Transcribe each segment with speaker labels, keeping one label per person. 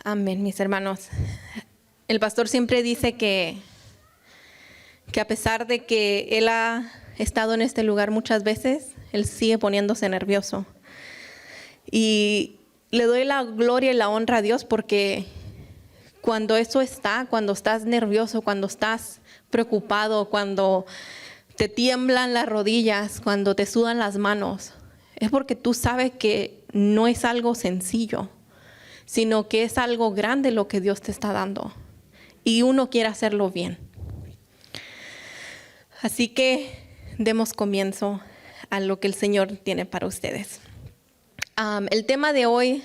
Speaker 1: Amén, mis hermanos. El pastor siempre dice que a pesar de que él ha estado en este lugar muchas veces, él sigue poniéndose nervioso. Y le doy la gloria y la honra a Dios porque cuando estás nervioso, cuando estás preocupado, cuando te tiemblan las rodillas, cuando te sudan las manos, es porque tú sabes que no es algo sencillo, sino que es algo grande lo que Dios te está dando. Y uno quiere hacerlo bien. Así que demos comienzo a lo que el Señor tiene para ustedes. El tema de hoy,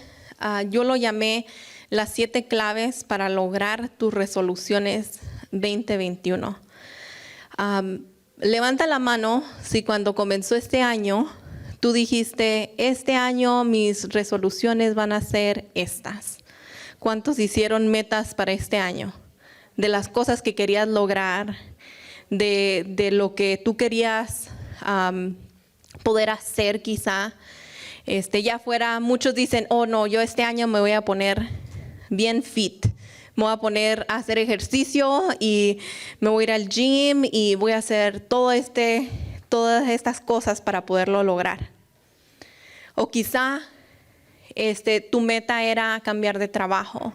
Speaker 1: yo lo llamé las 7 claves para lograr tus resoluciones 2021. Levanta la mano si cuando comenzó este año, tú dijiste, este año mis resoluciones van a ser estas. ¿Cuántos hicieron metas para este año? De las cosas que querías lograr, de lo que tú querías poder hacer quizá. Ya fuera, muchos dicen, oh no, yo este año me voy a poner bien fit. Me voy a poner a hacer ejercicio y me voy a ir al gym y voy a hacer todas estas cosas para poderlo lograr. O quizá tu meta era cambiar de trabajo.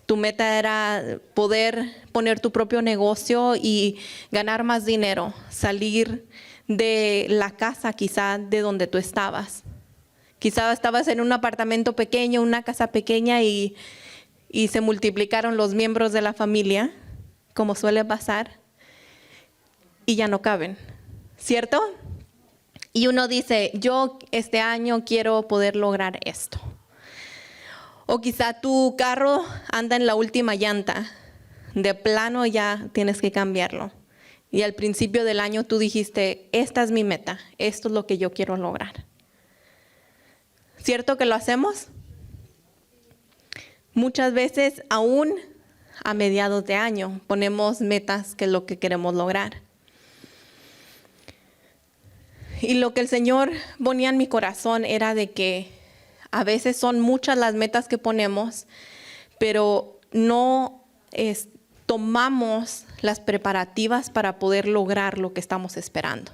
Speaker 1: Tu meta era poder poner tu propio negocio y ganar más dinero, salir de la casa quizá de donde tú estabas. Quizá estabas en un apartamento pequeño, una casa pequeña y se multiplicaron los miembros de la familia, como suele pasar, y ya no caben, ¿cierto? Y uno dice, yo este año quiero poder lograr esto. O quizá tu carro anda en la última llanta, de plano ya tienes que cambiarlo. Y al principio del año tú dijiste, esta es mi meta, esto es lo que yo quiero lograr. ¿Cierto que lo hacemos? Muchas veces, aún a mediados de año, ponemos metas que es lo que queremos lograr. Y lo que el Señor ponía en mi corazón era de que a veces son muchas las metas que ponemos, pero no tomamos las preparativas para poder lograr lo que estamos esperando.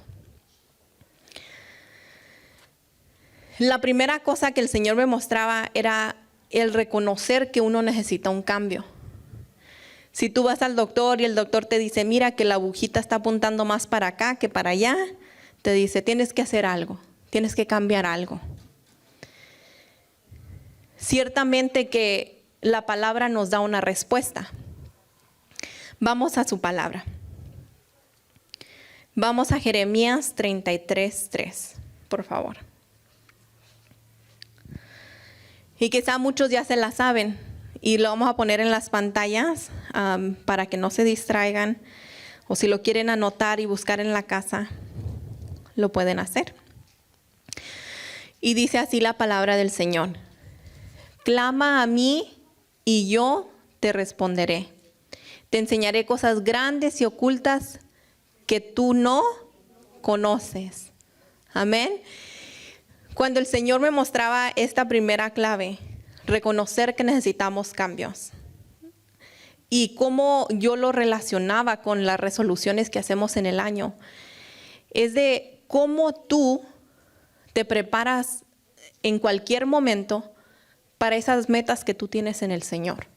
Speaker 1: La primera cosa que el Señor me mostraba era el reconocer que uno necesita un cambio. Si tú vas al doctor y el doctor te dice, mira que la agujita está apuntando más para acá que para allá, te dice, tienes que hacer algo, tienes que cambiar algo. Ciertamente que la palabra nos da una respuesta. Vamos a su palabra. Vamos a Jeremías 33:3, por favor. Y quizá muchos ya se la saben y lo vamos a poner en las pantallas para que no se distraigan, o si lo quieren anotar y buscar en la casa, lo pueden hacer. Y dice así la palabra del Señor. Clama a mí y yo te responderé. Te enseñaré cosas grandes y ocultas que tú no conoces. Amén. Cuando el Señor me mostraba esta primera clave, reconocer que necesitamos cambios, y cómo yo lo relacionaba con las resoluciones que hacemos en el año, es de cómo tú te preparas en cualquier momento para esas metas que tú tienes en el Señor.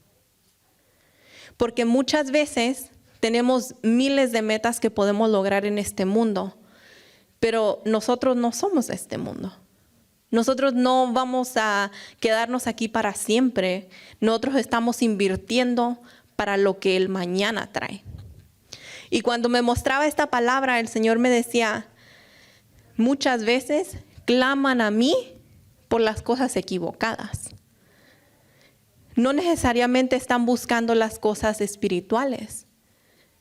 Speaker 1: Porque muchas veces tenemos miles de metas que podemos lograr en este mundo, pero nosotros no somos de este mundo. Nosotros no vamos a quedarnos aquí para siempre. Nosotros estamos invirtiendo para lo que el mañana trae. Y cuando me mostraba esta palabra, el Señor me decía, muchas veces claman a mí por las cosas equivocadas. No necesariamente están buscando las cosas espirituales,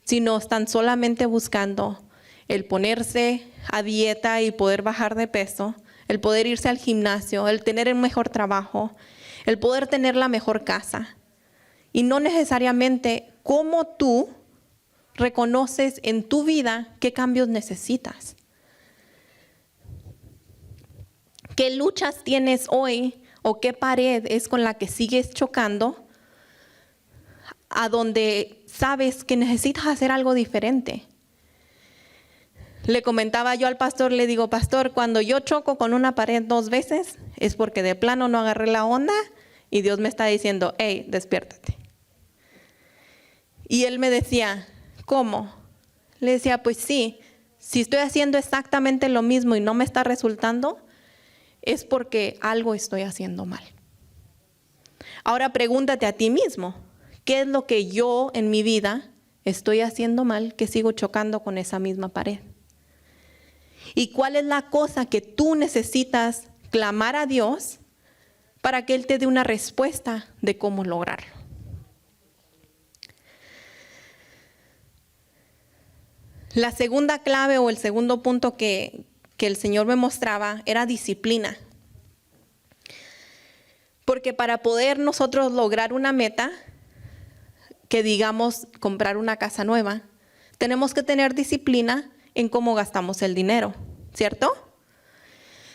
Speaker 1: sino están solamente buscando el ponerse a dieta y poder bajar de peso, el poder irse al gimnasio, el tener el mejor trabajo, el poder tener la mejor casa. Y no necesariamente cómo tú reconoces en tu vida qué cambios necesitas. ¿Qué luchas tienes hoy o qué pared es con la que sigues chocando a donde sabes que necesitas hacer algo diferente. Le comentaba yo al pastor, le digo, pastor, cuando yo choco con una pared 2 veces, es porque de plano no agarré la onda y Dios me está diciendo, hey, despiértate. Y él me decía, ¿cómo? Le decía, pues sí, si estoy haciendo exactamente lo mismo y no me está resultando, es porque algo estoy haciendo mal. Ahora pregúntate a ti mismo, ¿qué es lo que yo en mi vida estoy haciendo mal que sigo chocando con esa misma pared? ¿Y cuál es la cosa que tú necesitas clamar a Dios para que Él te dé una respuesta de cómo lograrlo? La segunda clave o el segundo punto que el Señor me mostraba era disciplina. Porque para poder nosotros lograr una meta, que digamos comprar una casa nueva, tenemos que tener disciplina en cómo gastamos el dinero, ¿cierto?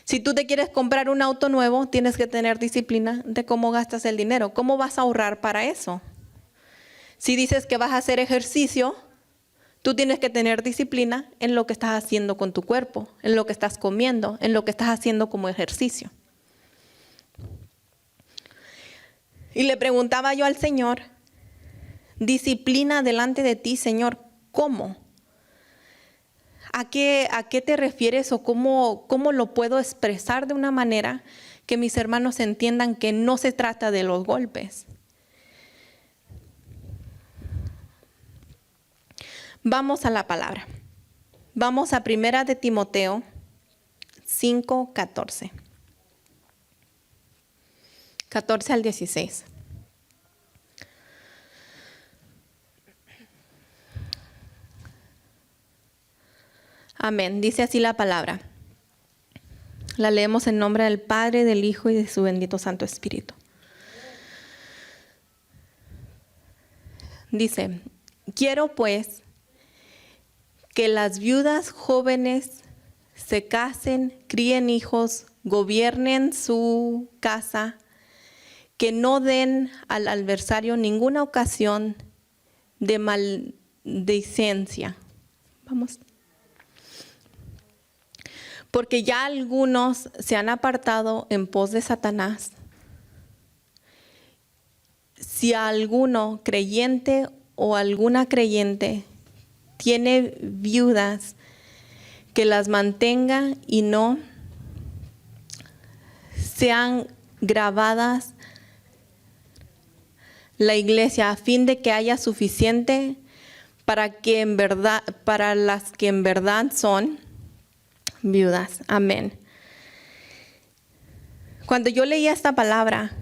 Speaker 1: Si tú te quieres comprar un auto nuevo, tienes que tener disciplina de cómo gastas el dinero. ¿Cómo vas a ahorrar para eso? Si dices que vas a hacer ejercicio, tú tienes que tener disciplina en lo que estás haciendo con tu cuerpo, en lo que estás comiendo, en lo que estás haciendo como ejercicio. Y le preguntaba yo al Señor, disciplina delante de ti, Señor, ¿cómo? ¿A qué te refieres o cómo lo puedo expresar de una manera que mis hermanos entiendan que no se trata de los golpes? Vamos a la palabra. Vamos a 1 de Timoteo 5:14. 14 al 16. Amén. Dice así la palabra. La leemos en nombre del Padre, del Hijo y de su bendito Santo Espíritu. Dice, quiero pues que las viudas jóvenes se casen, críen hijos, gobiernen su casa, que no den al adversario ninguna ocasión de maldicencia. Vamos. Porque ya algunos se han apartado en pos de Satanás. Si alguno creyente o alguna creyente tiene viudas, que las mantenga y no sean grabadas la iglesia, a fin de que haya suficiente para las que en verdad son viudas. Amén. Cuando yo leía esta palabra,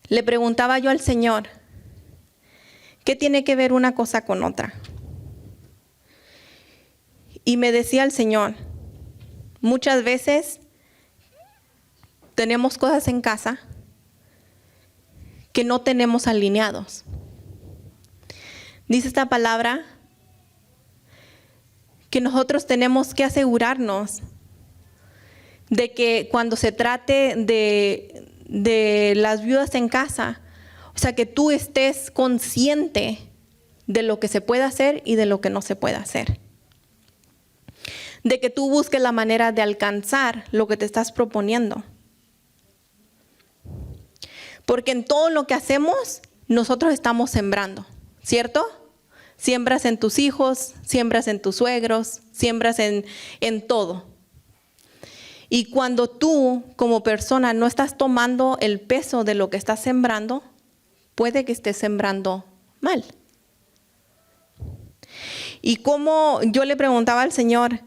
Speaker 1: le preguntaba yo al Señor, ¿qué tiene que ver una cosa con otra? Y me decía el Señor, muchas veces tenemos cosas en casa que no tenemos alineados. Dice esta palabra que nosotros tenemos que asegurarnos de que cuando se trate de las viudas en casa, o sea, que tú estés consciente de lo que se puede hacer y de lo que no se puede hacer. De que tú busques la manera de alcanzar lo que te estás proponiendo. Porque en todo lo que hacemos, nosotros estamos sembrando, ¿cierto? Siembras en tus hijos, siembras en tus suegros, siembras en todo. Y cuando tú como persona no estás tomando el peso de lo que estás sembrando, puede que estés sembrando mal. Y como yo le preguntaba al Señor,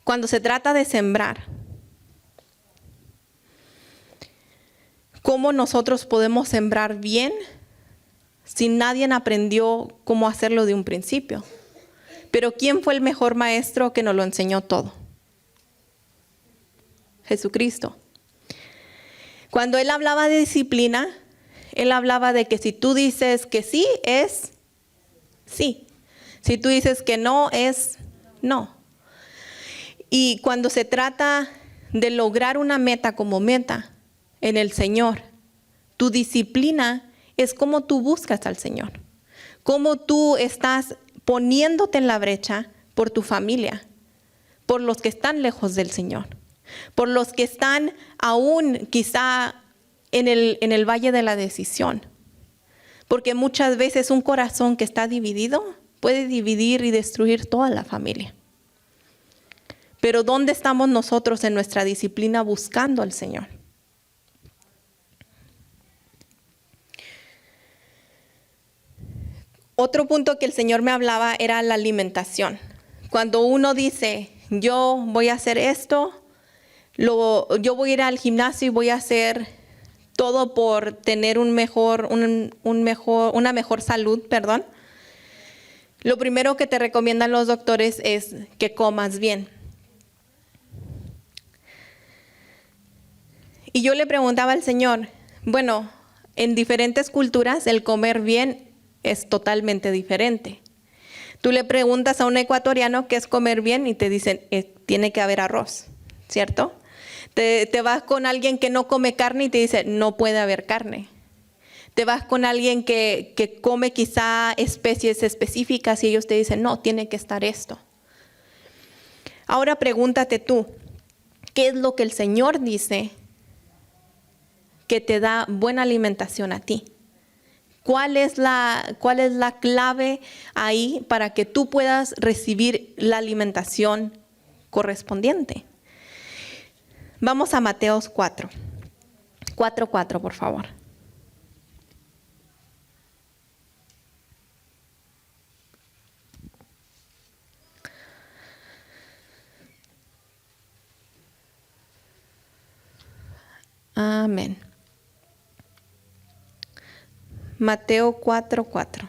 Speaker 1: cuando se trata de sembrar, ¿cómo nosotros podemos sembrar bien si nadie aprendió cómo hacerlo de un principio? Pero ¿quién fue el mejor maestro que nos lo enseñó todo? Jesucristo. Cuando Él hablaba de disciplina, Él hablaba de que si tú dices que sí, es sí. Si tú dices que no, es no. Y cuando se trata de lograr una meta como meta, en el Señor. Tu disciplina es cómo tú buscas al Señor. Cómo tú estás poniéndote en la brecha por tu familia, por los que están lejos del Señor, por los que están aún quizá en el valle de la decisión. Porque muchas veces un corazón que está dividido puede dividir y destruir toda la familia. Pero ¿dónde estamos nosotros en nuestra disciplina buscando al Señor? Otro punto que el Señor me hablaba era la alimentación. Cuando uno dice, yo voy a hacer esto, yo voy a ir al gimnasio y voy a hacer todo por tener una mejor salud, perdón. Lo primero que te recomiendan los doctores es que comas bien. Y yo le preguntaba al Señor, bueno, en diferentes culturas el comer bien es totalmente diferente. Tú le preguntas a un ecuatoriano qué es comer bien y te dicen, tiene que haber arroz, ¿cierto? Te vas con alguien que no come carne y te dice, no puede haber carne. Te vas con alguien que come quizá especies específicas y ellos te dicen, no, tiene que estar esto. Ahora pregúntate tú, ¿qué es lo que el Señor dice que te da buena alimentación a ti? ¿Cuál es la clave ahí para que tú puedas recibir la alimentación correspondiente? Vamos a Mateos 4. 4:4, por favor. Amén. Mateo 4:4.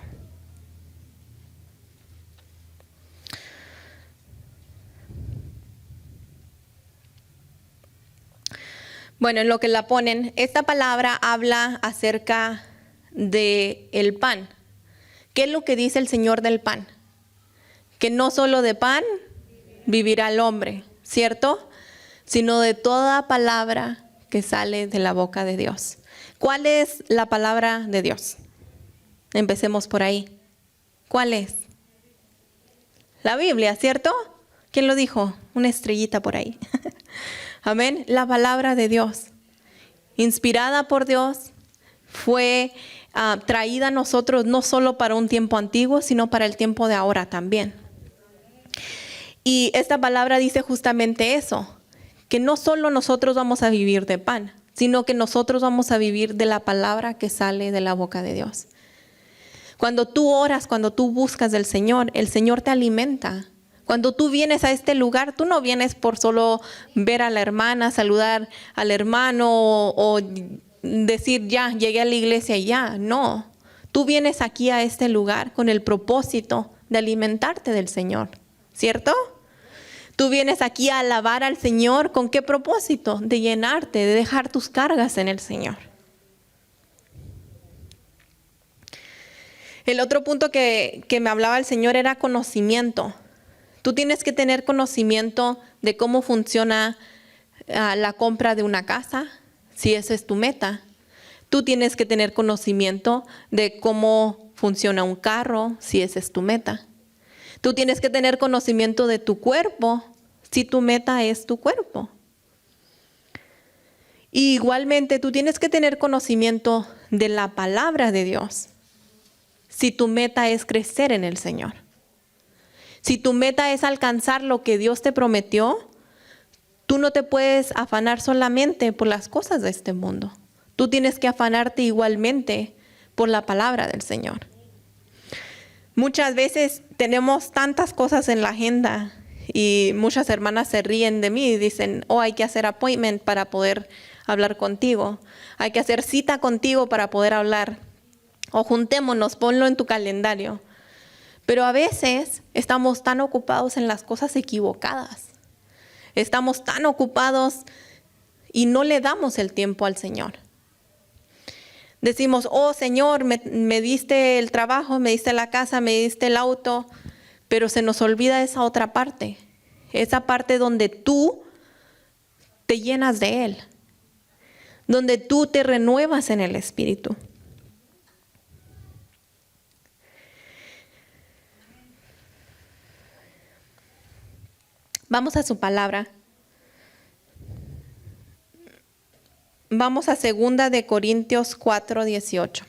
Speaker 1: Bueno, en lo que la ponen, esta palabra habla acerca de el pan. ¿Qué es lo que dice el Señor del pan? Que no solo de pan vivirá el hombre, ¿cierto? Sino de toda palabra que sale de la boca de Dios. ¿Cuál es la palabra de Dios? Empecemos por ahí. ¿Cuál es? La Biblia, ¿cierto? ¿Quién lo dijo? Una estrellita por ahí. Amén. La palabra de Dios, inspirada por Dios, fue traída a nosotros no solo para un tiempo antiguo, sino para el tiempo de ahora también. Y esta palabra dice justamente eso, que no solo nosotros vamos a vivir de pan, sino que nosotros vamos a vivir de la palabra que sale de la boca de Dios. Cuando tú oras, cuando tú buscas del Señor, el Señor te alimenta. Cuando tú vienes a este lugar, tú no vienes por solo ver a la hermana, saludar al hermano o decir ya, llegué a la iglesia y ya. No, tú vienes aquí a este lugar con el propósito de alimentarte del Señor, ¿cierto? Tú vienes aquí a alabar al Señor, ¿con qué propósito? De llenarte, de dejar tus cargas en el Señor. El otro punto que me hablaba el Señor era conocimiento. Tú tienes que tener conocimiento de cómo funciona la compra de una casa, si esa es tu meta. Tú tienes que tener conocimiento de cómo funciona un carro, si esa es tu meta. Tú tienes que tener conocimiento de tu cuerpo, si tu meta es tu cuerpo. Y igualmente tú tienes que tener conocimiento de la palabra de Dios, si tu meta es crecer en el Señor. Si tu meta es alcanzar lo que Dios te prometió, tú no te puedes afanar solamente por las cosas de este mundo. Tú tienes que afanarte igualmente por la palabra del Señor. Muchas veces tenemos tantas cosas en la agenda y muchas hermanas se ríen de mí y dicen, hay que hacer appointment para poder hablar contigo. Hay que hacer cita contigo para poder hablar. O juntémonos, ponlo en tu calendario. Pero a veces estamos tan ocupados en las cosas equivocadas. Estamos tan ocupados y no le damos el tiempo al Señor. Decimos, Señor, me diste el trabajo, me diste la casa, me diste el auto, pero se nos olvida esa otra parte. Esa parte donde tú te llenas de Él. donde tú te renuevas en el Espíritu. Vamos a su palabra. Vamos a 2 de Corintios 4:18.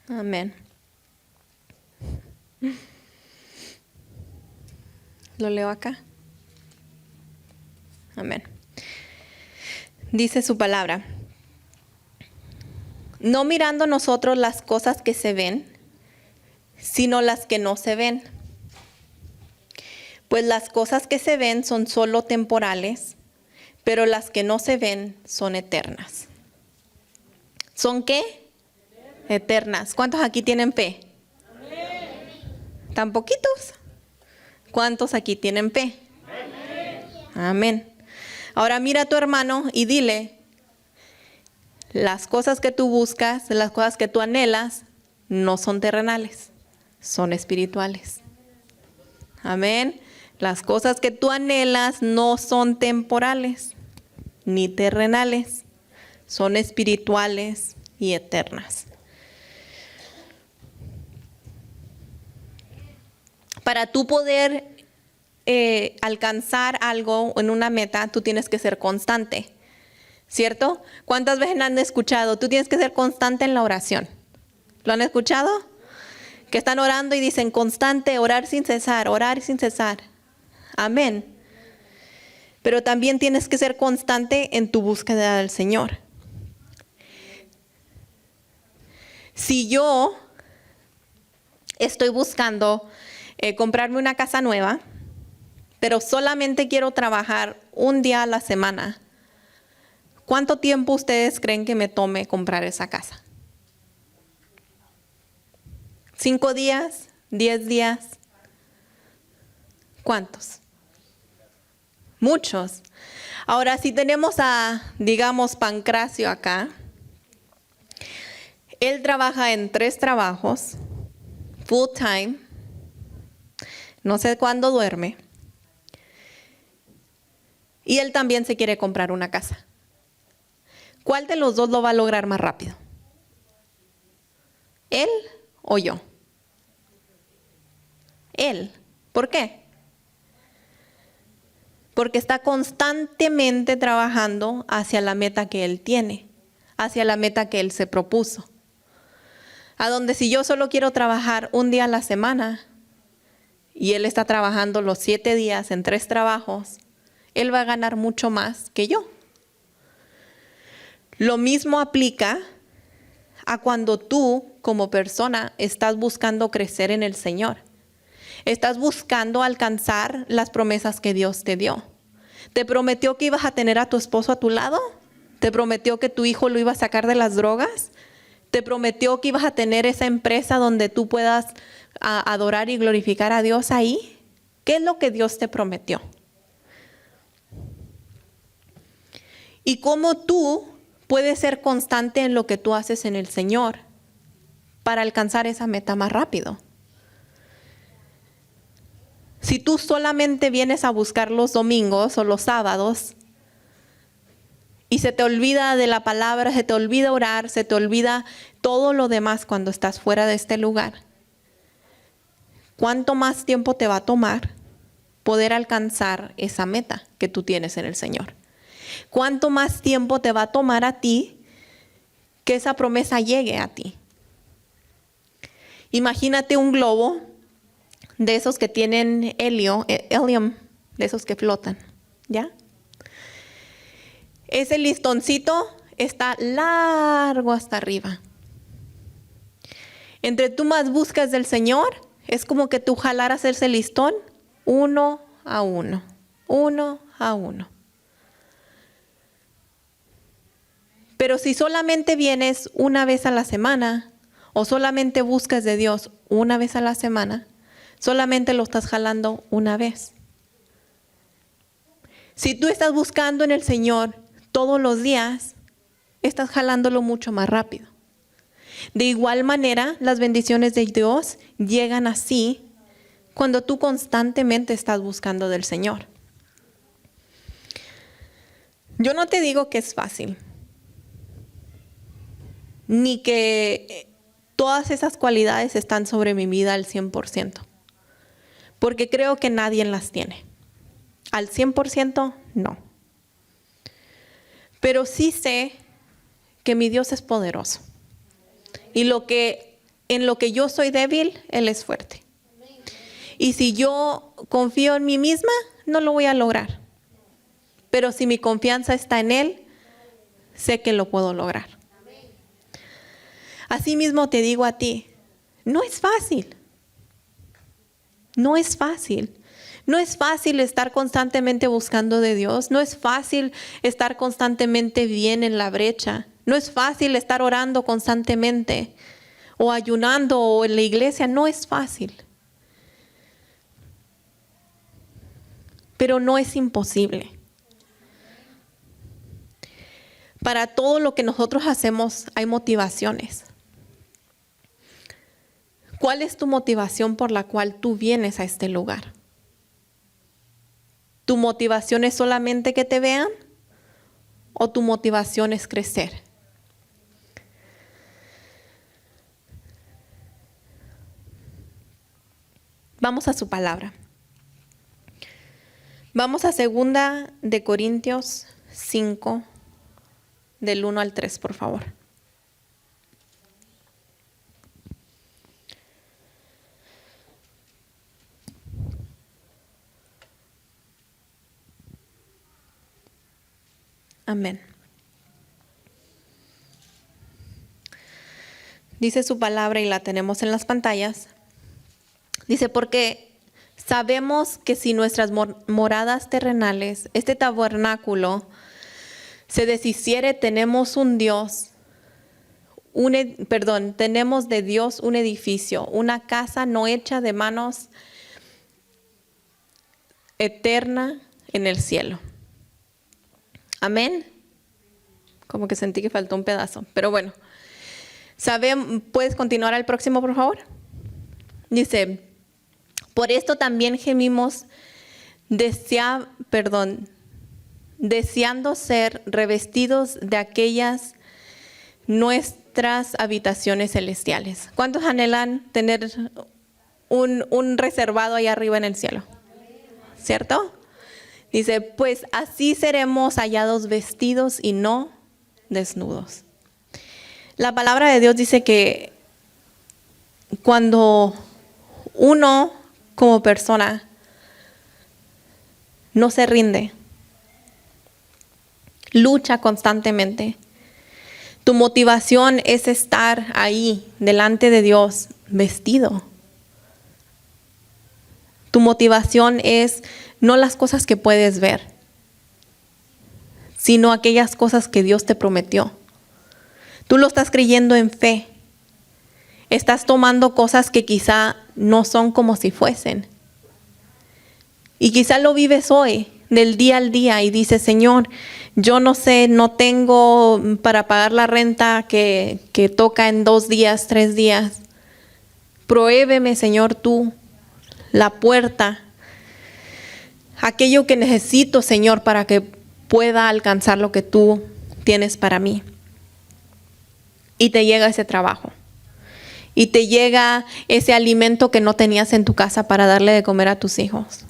Speaker 1: Amén. ¿Lo leo acá? Amén. Dice su palabra: no mirando nosotros las cosas que se ven, sino las que no se ven. Pues las cosas que se ven son solo temporales, pero las que no se ven son eternas. ¿Son qué? Eternas. ¿Cuántos aquí tienen fe? ¿Tan poquitos? ¿Cuántos aquí tienen fe? Amén. Ahora mira a tu hermano y dile: las cosas que tú buscas, las cosas que tú anhelas, no son terrenales, son espirituales. Amén. Las cosas que tú anhelas no son temporales ni terrenales, son espirituales y eternas. Para tú poder alcanzar algo en una meta, tú tienes que ser constante, ¿cierto? ¿Cuántas veces han escuchado? Tú tienes que ser constante en la oración. ¿Lo han escuchado? Que están orando y dicen constante, orar sin cesar, orar sin cesar. Amén. Pero también tienes que ser constante en tu búsqueda del Señor. Si yo estoy buscando comprarme una casa nueva, pero solamente quiero trabajar un día a la semana, ¿cuánto tiempo ustedes creen que me tome comprar esa casa? ¿5 días? ¿10 días? ¿Cuántos? Muchos. Ahora, si tenemos a, digamos, Pancracio acá, él trabaja en 3 trabajos, full time, no sé cuándo duerme, y él también se quiere comprar una casa. ¿Cuál de los dos lo va a lograr más rápido? ¿Él o yo? Él. ¿Por qué? Porque está constantemente trabajando hacia la meta que él tiene, hacia la meta que él se propuso. A donde si yo solo quiero trabajar un día a la semana y él está trabajando los 7 días en 3 trabajos, él va a ganar mucho más que yo. Lo mismo aplica a cuando tú como persona estás buscando crecer en el Señor. Estás buscando alcanzar las promesas que Dios te dio. ¿Te prometió que ibas a tener a tu esposo a tu lado? ¿Te prometió que tu hijo lo iba a sacar de las drogas? ¿Te prometió que ibas a tener esa empresa donde tú puedas adorar y glorificar a Dios ahí? ¿Qué es lo que Dios te prometió? ¿Y cómo tú puedes ser constante en lo que tú haces en el Señor para alcanzar esa meta más rápido? Si tú solamente vienes a buscar los domingos o los sábados y se te olvida de la palabra, se te olvida orar, se te olvida todo lo demás cuando estás fuera de este lugar, ¿cuánto más tiempo te va a tomar poder alcanzar esa meta que tú tienes en el Señor? ¿Cuánto más tiempo te va a tomar a ti que esa promesa llegue a ti? Imagínate un globo de esos que tienen helium, de esos que flotan, ¿ya? Ese listoncito está largo hasta arriba. Entre tú más buscas del Señor, es como que tú jalaras ese listón uno a uno, uno a uno. Pero si solamente vienes una vez a la semana, o solamente buscas de Dios una vez a la semana, solamente lo estás jalando una vez. Si tú estás buscando en el Señor todos los días, estás jalándolo mucho más rápido. De igual manera, las bendiciones de Dios llegan así cuando tú constantemente estás buscando del Señor. Yo no te digo que es fácil, ni que todas esas cualidades están sobre mi vida al 100%, porque creo que nadie las tiene. Al 100% no. Pero sí sé que mi Dios es poderoso. Y en lo que yo soy débil, Él es fuerte. Y si yo confío en mí misma, no lo voy a lograr. Pero si mi confianza está en Él, sé que lo puedo lograr. Asimismo te digo a ti, no es fácil. No es fácil. No es fácil estar constantemente buscando de Dios. No es fácil estar constantemente bien en la brecha. No es fácil estar orando constantemente o ayunando o en la iglesia. No es fácil. Pero no es imposible. Para todo lo que nosotros hacemos hay motivaciones. ¿Cuál es tu motivación por la cual tú vienes a este lugar? ¿Tu motivación es solamente que te vean? ¿O tu motivación es crecer? Vamos a su palabra. Vamos a 2 de Corintios 5, del 1 al 3, por favor. Amén. Dice su palabra y la tenemos en las pantallas. Dice, porque sabemos que si nuestras moradas terrenales, este tabernáculo, se deshiciere, tenemos tenemos de Dios un edificio, una casa no hecha de manos, eterna en el cielo. Amén. Como que sentí que faltó un pedazo, pero bueno. ¿Puedes continuar al próximo, por favor? Dice, por esto también gemimos deseando ser revestidos de aquellas nuestras habitaciones celestiales. ¿Cuántos anhelan tener un reservado ahí arriba en el cielo? ¿Cierto? Dice, pues así seremos hallados vestidos y no desnudos. La palabra de Dios dice que cuando uno como persona no se rinde, lucha constantemente, tu motivación es estar ahí delante de Dios vestido. Tu motivación es no las cosas que puedes ver, sino aquellas cosas que Dios te prometió. Tú lo estás creyendo en fe. Estás tomando cosas que quizá no son como si fuesen. Y quizá lo vives hoy, del día al día, y dices, Señor, yo no sé, no tengo para pagar la renta que toca en 2 días, 3 días. Prohíbeme, Señor, tú la puerta, aquello que necesito, Señor, para que pueda alcanzar lo que tú tienes para mí. Y te llega ese trabajo. Y te llega ese alimento que no tenías en tu casa para darle de comer a tus hijos.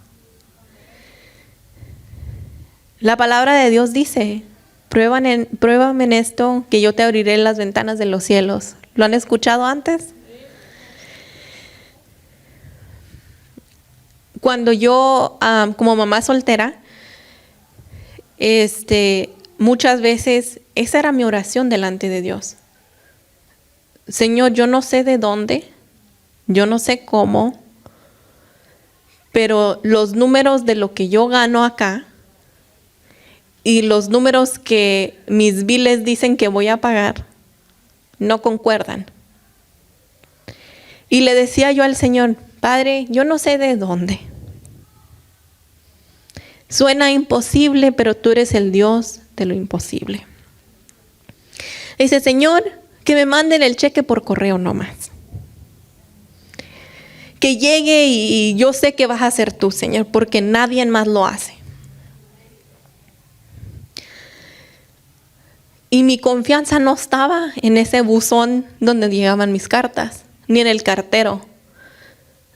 Speaker 1: La palabra de Dios dice, pruébame en esto, que yo te abriré las ventanas de los cielos. ¿Lo han escuchado antes? Cuando yo, como mamá soltera, muchas veces esa era mi oración delante de Dios. Señor, yo no sé de dónde, yo no sé cómo, pero los números de lo que yo gano acá y los números que mis biles dicen que voy a pagar no concuerdan. Y le decía yo al Señor, Padre, yo no sé de dónde. Suena imposible, pero tú eres el Dios de lo imposible. Dice, Señor, que me manden el cheque por correo nomás. Que llegue y yo sé que vas a ser tú, Señor, porque nadie más lo hace. Y mi confianza no estaba en ese buzón donde llegaban mis cartas, ni en el cartero.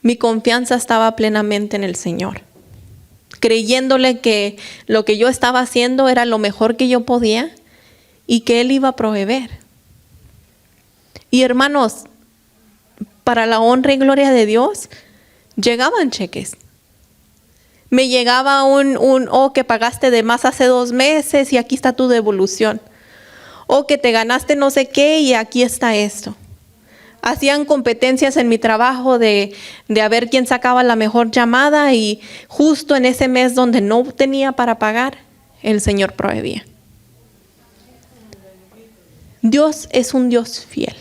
Speaker 1: Mi confianza estaba plenamente en el Señor, creyéndole que lo que yo estaba haciendo era lo mejor que yo podía y que Él iba a proveer. Y hermanos, para la honra y gloria de Dios, llegaban cheques. Me llegaba que pagaste de más hace 2 meses y aquí está tu devolución. O que te ganaste no sé qué y aquí está esto. Hacían competencias en mi trabajo de a ver quién sacaba la mejor llamada y justo en ese mes donde no tenía para pagar, el Señor proveía. Dios es un Dios fiel.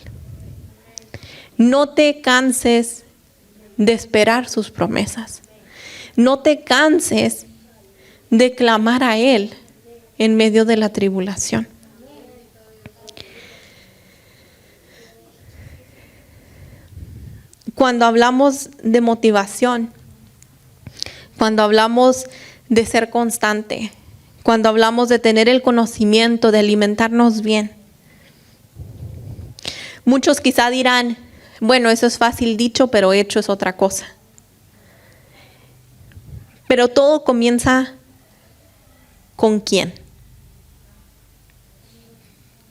Speaker 1: No te canses de esperar sus promesas. No te canses de clamar a Él en medio de la tribulación. Cuando hablamos de motivación, cuando hablamos de ser constante, cuando hablamos de tener el conocimiento, de alimentarnos bien, muchos quizá dirán, bueno, eso es fácil dicho, pero hecho es otra cosa. Pero todo comienza ¿con quién?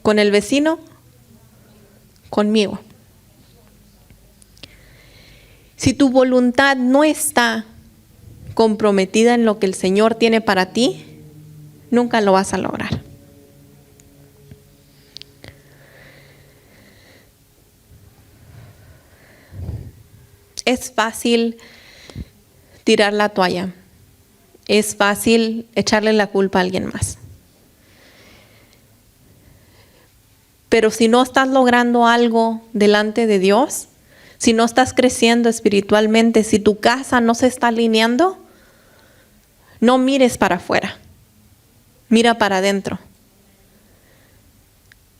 Speaker 1: ¿Con el vecino? Conmigo. Si tu voluntad no está comprometida en lo que el Señor tiene para ti, nunca lo vas a lograr. Es fácil tirar la toalla. Es fácil echarle la culpa a alguien más. Pero si no estás logrando algo delante de Dios, si no estás creciendo espiritualmente, si tu casa no se está alineando, no mires para afuera, mira para adentro.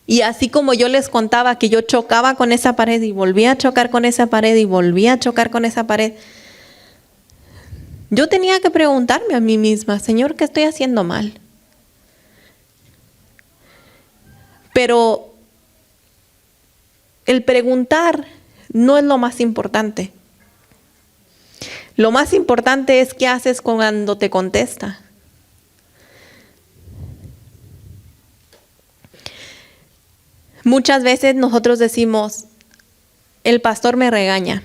Speaker 1: Y así como yo les contaba que yo chocaba con esa pared y volvía a chocar con esa pared y volvía a chocar con esa pared, yo tenía que preguntarme a mí misma, Señor, ¿qué estoy haciendo mal? Pero el preguntar no es lo más importante. Lo más importante es qué haces cuando te contesta. Muchas veces nosotros decimos, el pastor me regaña.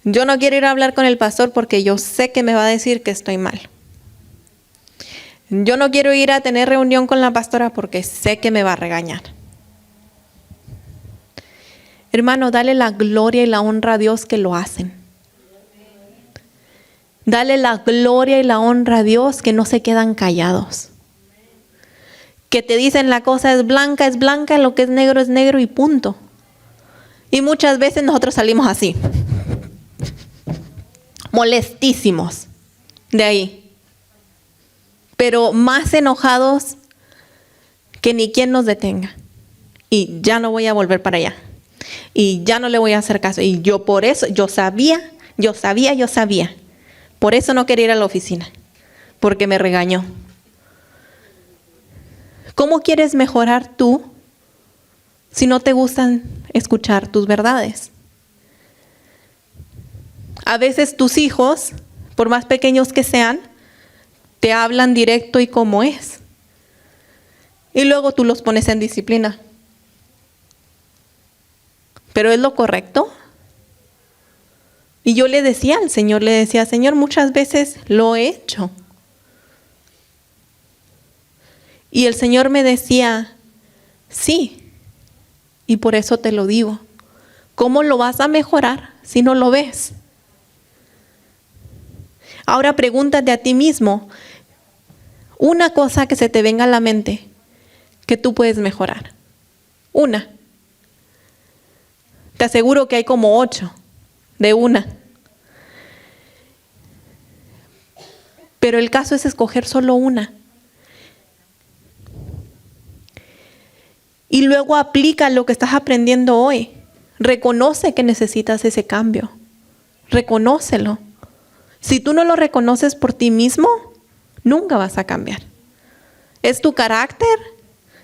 Speaker 1: Yo no quiero ir a hablar con el pastor porque yo sé que me va a decir que estoy mal. Yo no quiero ir a tener reunión con la pastora porque sé que me va a regañar. Hermano, dale la gloria y la honra a Dios que lo hacen. Dale la gloria y la honra a Dios que no se quedan callados. Que te dicen la cosa es blanca, lo que es negro y punto. Y muchas veces nosotros salimos así, molestísimos de ahí. Pero más enojados que ni quien nos detenga. Y ya no voy a volver para allá. Y ya no le voy a hacer caso. Y yo por eso, yo sabía. Por eso no quería ir a la oficina. Porque me regañó. ¿Cómo quieres mejorar tú si no te gustan escuchar tus verdades? A veces tus hijos, por más pequeños que sean, te hablan directo y como es. Y luego tú los pones en disciplina. ¿Pero es lo correcto? Y yo le decía al Señor, Señor, muchas veces lo he hecho. Y el Señor me decía, sí, y por eso te lo digo. ¿Cómo lo vas a mejorar si no lo ves? Ahora pregúntate a ti mismo, una cosa que se te venga a la mente que tú puedes mejorar. Una. Te aseguro que hay como 8 de una. Pero el caso es escoger solo una. Y luego aplica lo que estás aprendiendo hoy. Reconoce que necesitas ese cambio. Reconócelo. Si tú no lo reconoces por ti mismo, nunca vas a cambiar. ¿Es tu carácter?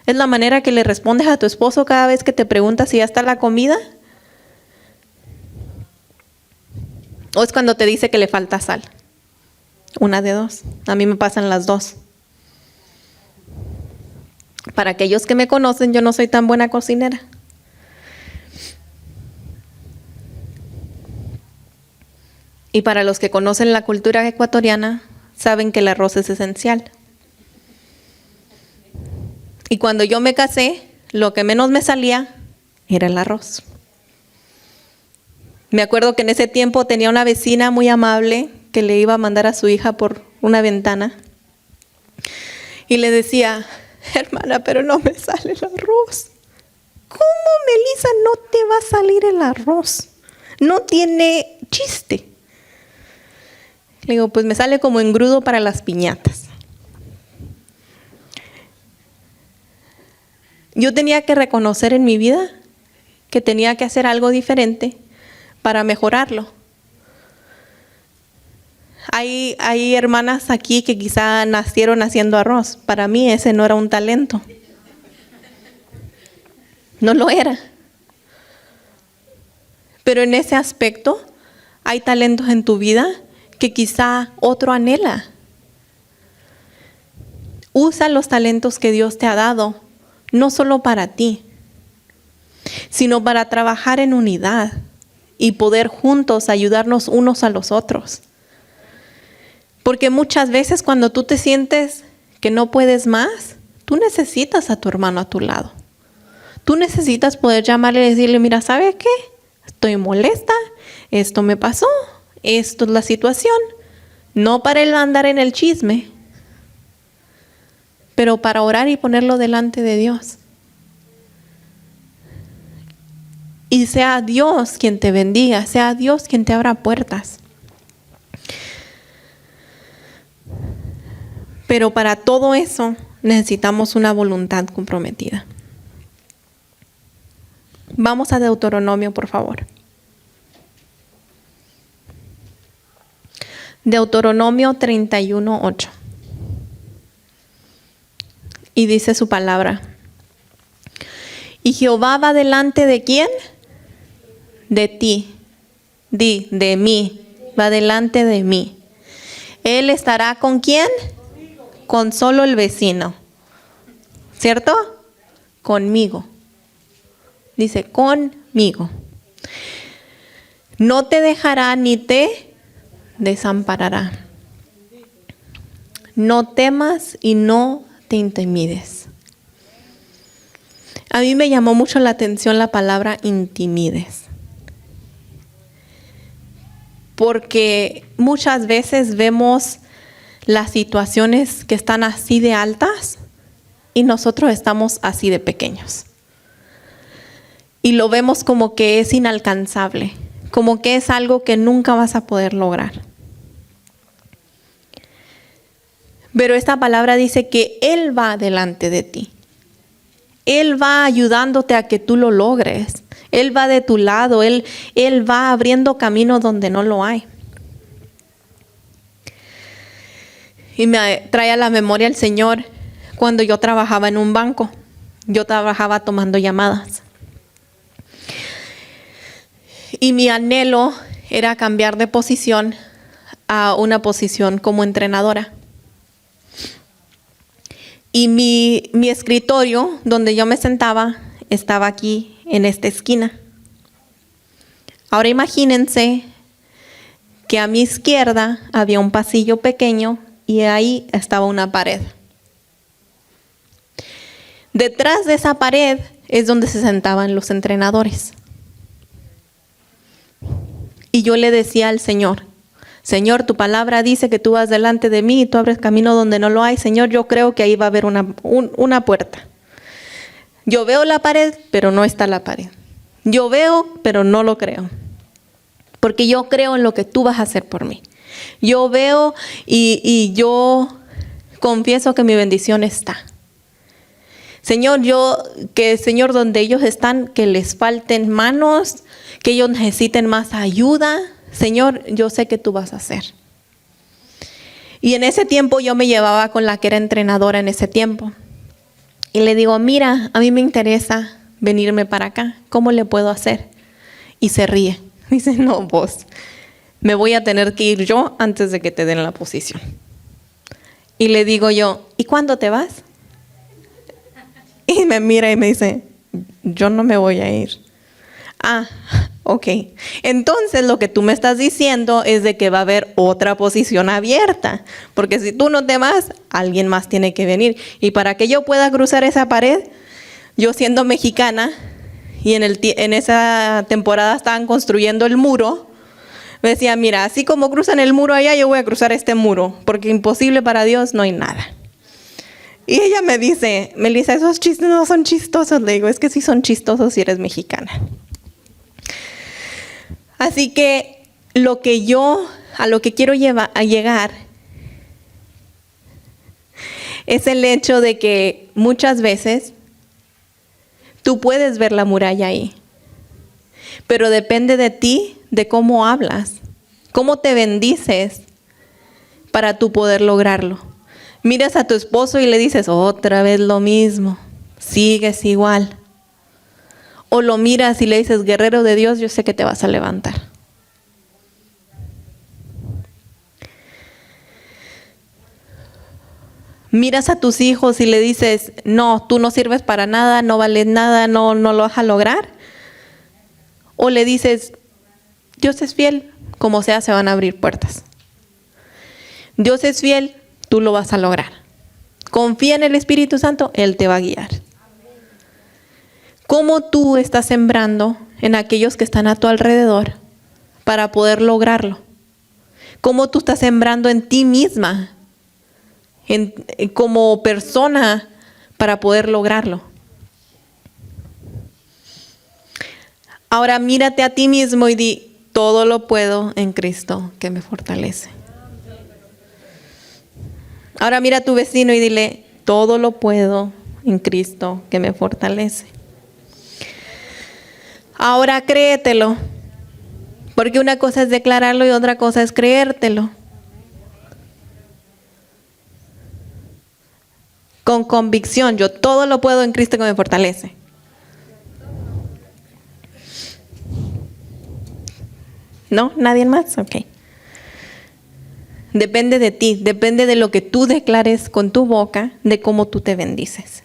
Speaker 1: ¿Es la manera que le respondes a tu esposo cada vez que te pregunta si ya está la comida? ¿O es cuando te dice que le falta sal? Una de dos. A mí me pasan las dos. Para aquellos que me conocen, yo no soy tan buena cocinera. Y para los que conocen la cultura ecuatoriana, saben que el arroz es esencial. Y cuando yo me casé, lo que menos me salía era el arroz. Me acuerdo que en ese tiempo tenía una vecina muy amable que le iba a mandar a su hija por una ventana. Y le decía, hermana, pero no me sale el arroz. ¿Cómo, Melissa, no te va a salir el arroz? No tiene chiste. Le digo, pues me sale como engrudo para las piñatas. Yo tenía que reconocer en mi vida que tenía que hacer algo diferente para mejorarlo. Hay hermanas aquí que quizá nacieron haciendo arroz. Para mí ese no era un talento. No lo era. Pero en ese aspecto hay talentos en tu vida que quizá otro anhela. Usa los talentos que Dios te ha dado, no solo para ti, sino para trabajar en unidad y poder juntos ayudarnos unos a los otros. Porque muchas veces cuando tú te sientes que no puedes más, tú necesitas a tu hermano a tu lado. Tú necesitas poder llamarle y decirle, mira, ¿sabes qué? Estoy molesta, esto me pasó, esto es la situación. No para él andar en el chisme, pero para orar y ponerlo delante de Dios. Y sea Dios quien te bendiga, sea Dios quien te abra puertas. Pero para todo eso necesitamos una voluntad comprometida. Vamos a Deuteronomio, por favor. Deuteronomio 31:8. Y dice su palabra. ¿Y Jehová va delante de quién? De ti. De mí. Va delante de mí. ¿Él estará con quién? Con solo el vecino. ¿Cierto? Conmigo. Dice, conmigo. No te dejará ni te desamparará. No temas y no te intimides. A mí me llamó mucho la atención la palabra intimides. Porque muchas veces vemos las situaciones que están así de altas y nosotros estamos así de pequeños. Y lo vemos como que es inalcanzable, como que es algo que nunca vas a poder lograr. Pero esta palabra dice que Él va delante de ti. Él va ayudándote a que tú lo logres. Él va de tu lado. Él va abriendo camino donde no lo hay. Y me trae a la memoria el Señor cuando yo trabajaba en un banco. Yo trabajaba tomando llamadas. Y mi anhelo era cambiar de posición a una posición como entrenadora. Y mi escritorio, donde yo me sentaba, estaba aquí en esta esquina. Ahora imagínense que a mi izquierda había un pasillo pequeño y ahí estaba una pared. Detrás de esa pared es donde se sentaban los entrenadores. Y yo le decía al Señor, Señor, tu palabra dice que tú vas delante de mí y tú abres camino donde no lo hay. Señor, yo creo que ahí va a haber una puerta. Yo veo la pared, pero no está la pared. Yo veo, pero no lo creo. Porque yo creo en lo que tú vas a hacer por mí. Yo veo y yo confieso que mi bendición está. Señor, Señor, donde ellos están, que les falten manos, que ellos necesiten más ayuda. Señor, yo sé que tú vas a hacer. Y en ese tiempo yo me llevaba con la que era entrenadora en ese tiempo. Y le digo, mira, a mí me interesa venirme para acá. ¿Cómo le puedo hacer? Y se ríe. Dice, no, vos, me voy a tener que ir yo antes de que te den la posición. Y le digo yo, ¿y cuándo te vas? Y me mira y me dice, yo no me voy a ir. Ah, ok. Entonces lo que tú me estás diciendo es de que va a haber otra posición abierta. Porque si tú no te vas, alguien más tiene que venir. Y para que yo pueda cruzar esa pared, yo siendo mexicana, y en esa temporada estaban construyendo el muro, me decía, mira, así como cruzan el muro allá, yo voy a cruzar este muro. Porque imposible para Dios no hay nada. Y ella me dice, Melissa, esos chistes no son chistosos. Le digo, es que sí son chistosos si eres mexicana. Así que a lo que quiero llegar es el hecho de que muchas veces tú puedes ver la muralla ahí, pero depende de ti, de cómo hablas, cómo te bendices para tú poder lograrlo. Miras a tu esposo y le dices, otra vez lo mismo, sigues igual. O lo miras y le dices, guerrero de Dios, yo sé que te vas a levantar. Miras a tus hijos y le dices, no, tú no sirves para nada, no vales nada, no lo vas a lograr. O le dices, Dios es fiel, como sea se van a abrir puertas. Dios es fiel, tú lo vas a lograr. Confía en el Espíritu Santo, Él te va a guiar. ¿Cómo tú estás sembrando en aquellos que están a tu alrededor para poder lograrlo? ¿Cómo tú estás sembrando en ti misma, como persona, para poder lograrlo? Ahora mírate a ti mismo y di, todo lo puedo en Cristo que me fortalece. Ahora mira a tu vecino y dile, todo lo puedo en Cristo que me fortalece. Ahora créetelo, porque una cosa es declararlo y otra cosa es creértelo. Con convicción, yo todo lo puedo en Cristo que me fortalece. ¿No? ¿Nadie más? Ok. Depende de ti, depende de lo que tú declares con tu boca, de cómo tú te bendices.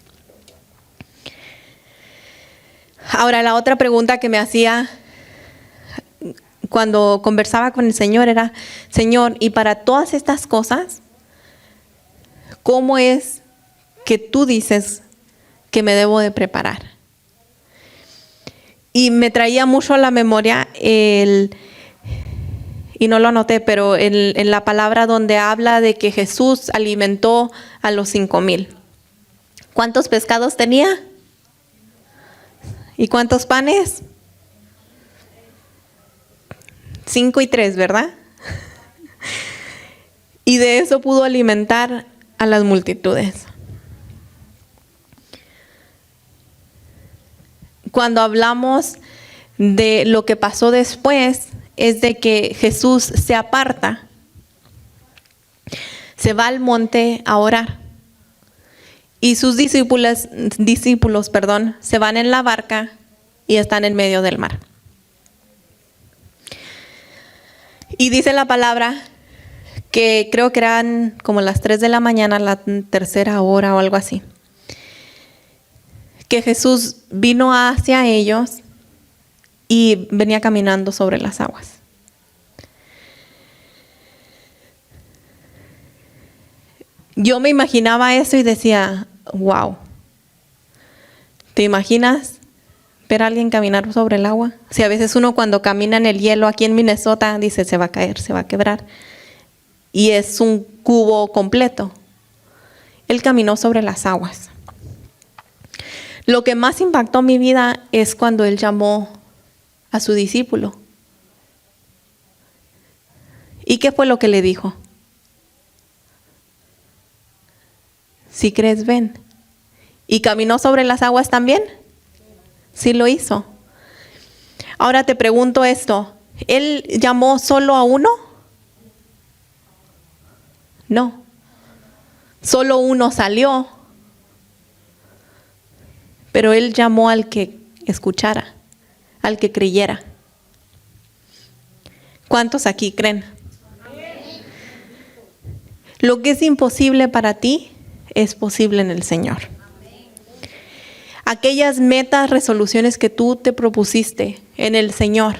Speaker 1: Ahora, la otra pregunta que me hacía cuando conversaba con el Señor era, Señor, y para todas estas cosas, ¿cómo es que tú dices que me debo de preparar? Y me traía mucho a la memoria y no lo anoté, pero en la palabra donde habla de que Jesús alimentó a los 5,000. ¿Cuántos pescados tenía? ¿Y cuántos panes? 5 y 3, ¿verdad? Y de eso pudo alimentar a las multitudes. Cuando hablamos de lo que pasó después, es de que Jesús se aparta, se va al monte a orar. Y sus discípulos, se van en la barca y están en medio del mar. Y dice la palabra que creo que eran como las 3 de la mañana, la tercera hora o algo así, que Jesús vino hacia ellos y venía caminando sobre las aguas. Yo me imaginaba eso y decía, wow. ¿Te imaginas ver a alguien caminar sobre el agua? Si a veces uno cuando camina en el hielo aquí en Minnesota dice, se va a caer, se va a quebrar. Y es un cubo completo. Él caminó sobre las aguas. Lo que más impactó mi vida es cuando Él llamó a su discípulo. ¿Y qué fue lo que le dijo? Si crees, ven. ¿Y caminó sobre las aguas también? Sí lo hizo. Ahora te pregunto esto, ¿él llamó solo a uno? No. Solo uno salió. Pero él llamó al que escuchara, al que creyera. ¿Cuántos aquí creen? Lo que es imposible para ti es posible en el Señor. Aquellas metas, resoluciones que tú te propusiste en el Señor,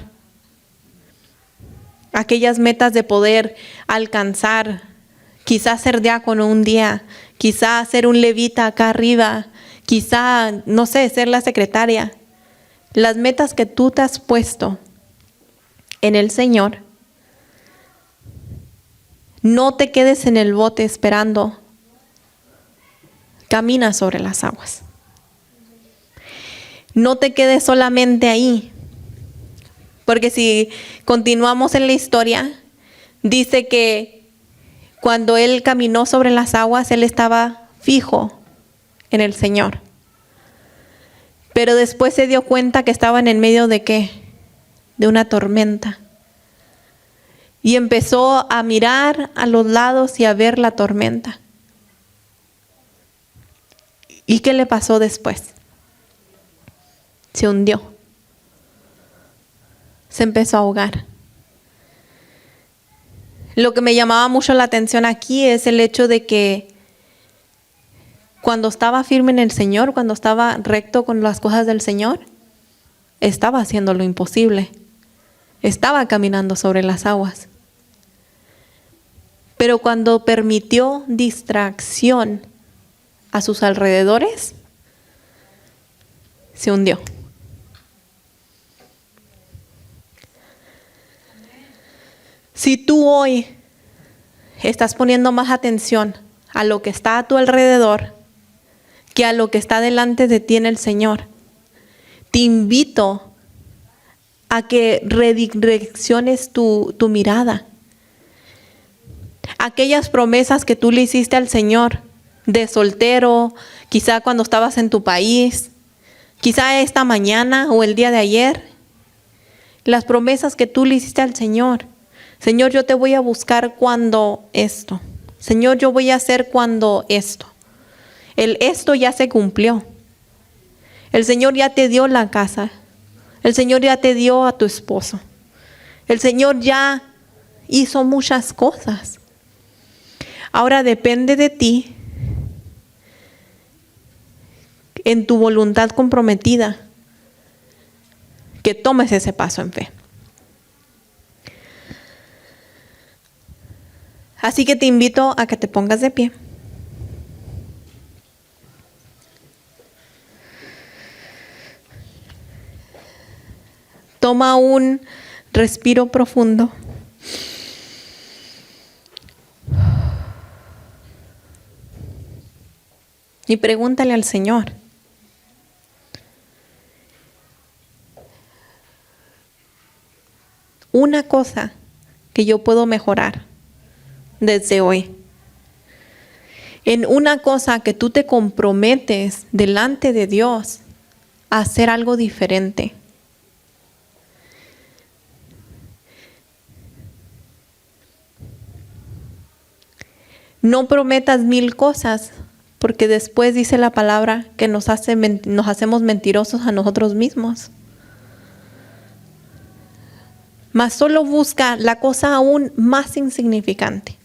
Speaker 1: aquellas metas de poder alcanzar, quizás ser diácono un día, quizás ser un levita acá arriba, quizá, no sé, ser la secretaria. Las metas que tú te has puesto en el Señor, no te quedes en el bote esperando. Camina sobre las aguas. No te quedes solamente ahí. Porque si continuamos en la historia, dice que cuando él caminó sobre las aguas, él estaba fijo en el Señor. Pero después se dio cuenta que estaban en medio de ¿qué? De una tormenta. Y empezó a mirar a los lados y a ver la tormenta. ¿Y qué le pasó después? Se hundió. Se empezó a ahogar. Lo que me llamaba mucho la atención aquí es el hecho de que cuando estaba firme en el Señor, cuando estaba recto con las cosas del Señor, estaba haciendo lo imposible. Estaba caminando sobre las aguas. Pero cuando permitió distracción a sus alrededores, se hundió. Si tú hoy estás poniendo más atención a lo que está a tu alrededor que a lo que está delante de ti en el Señor, te invito a que redirecciones tu mirada. Aquellas promesas que tú le hiciste al Señor de soltero, quizá cuando estabas en tu país, quizá esta mañana o el día de ayer, las promesas que tú le hiciste al Señor. Señor, yo te voy a buscar cuando esto. Señor, yo voy a hacer cuando esto. Esto ya se cumplió. El Señor ya te dio la casa. El Señor ya te dio a tu esposo. El Señor ya hizo muchas cosas. Ahora depende de ti, en tu voluntad comprometida, que tomes ese paso en fe. Así que te invito a que te pongas de pie. Toma un respiro profundo. Y pregúntale al Señor. Una cosa que yo puedo mejorar desde hoy. En una cosa que tú te comprometes delante de Dios a hacer algo diferente. No prometas 1000 cosas, porque después dice la palabra que nos hacemos mentirosos a nosotros mismos. Mas solo busca la cosa aún más insignificante.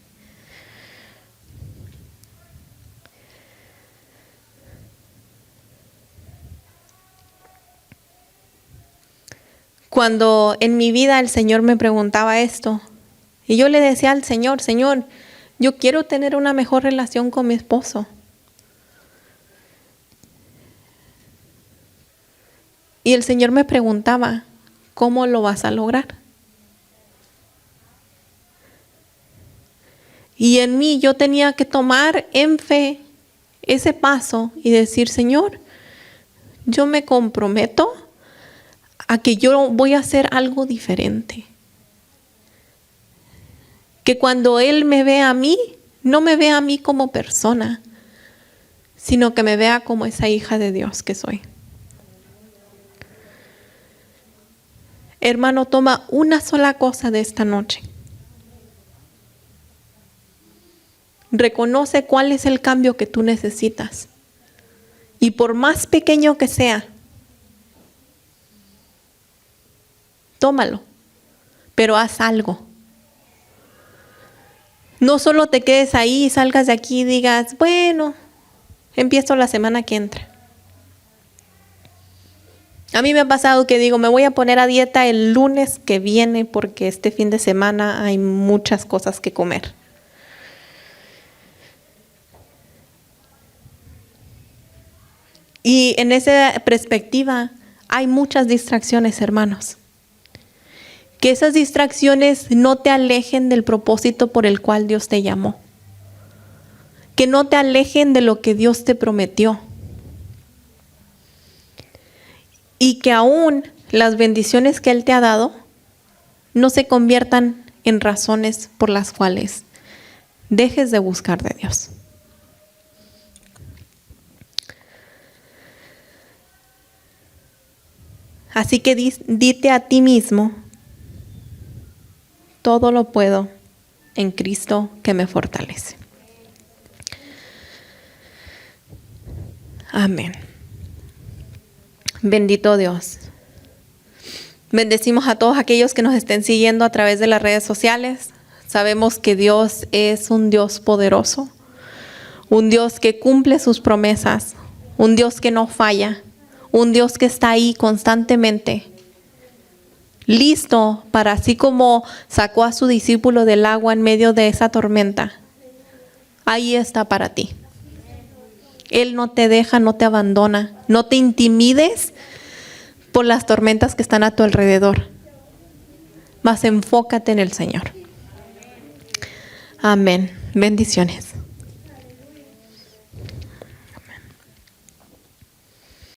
Speaker 1: Cuando en mi vida el Señor me preguntaba esto, y yo le decía al Señor, Señor, yo quiero tener una mejor relación con mi esposo. Y el Señor me preguntaba, ¿cómo lo vas a lograr? Y en mí yo tenía que tomar en fe ese paso y decir, Señor, yo me comprometo a que yo voy a hacer algo diferente. Que cuando Él me ve a mí, no me ve a mí como persona, sino que me vea como esa hija de Dios que soy. Hermano, toma una sola cosa de esta noche. Reconoce cuál es el cambio que tú necesitas. Y por más pequeño que sea, tómalo, pero haz algo. No solo te quedes ahí y salgas de aquí y digas, bueno, empiezo la semana que entra. A mí me ha pasado que digo, me voy a poner a dieta el lunes que viene porque este fin de semana hay muchas cosas que comer. Y en esa perspectiva hay muchas distracciones, hermanos. Que esas distracciones no te alejen del propósito por el cual Dios te llamó. Que no te alejen de lo que Dios te prometió. Y que aún las bendiciones que Él te ha dado no se conviertan en razones por las cuales dejes de buscar de Dios. Así que dite a ti mismo, todo lo puedo en Cristo que me fortalece. Amén. Bendito Dios. Bendecimos a todos aquellos que nos estén siguiendo a través de las redes sociales. Sabemos que Dios es un Dios poderoso, un Dios que cumple sus promesas, un Dios que no falla, un Dios que está ahí constantemente, listo para, así como sacó a su discípulo del agua en medio de esa tormenta, ahí está para ti. Él no te deja, no te abandona, no te intimides por las tormentas que están a tu alrededor, mas enfócate en el Señor. Amén. Bendiciones.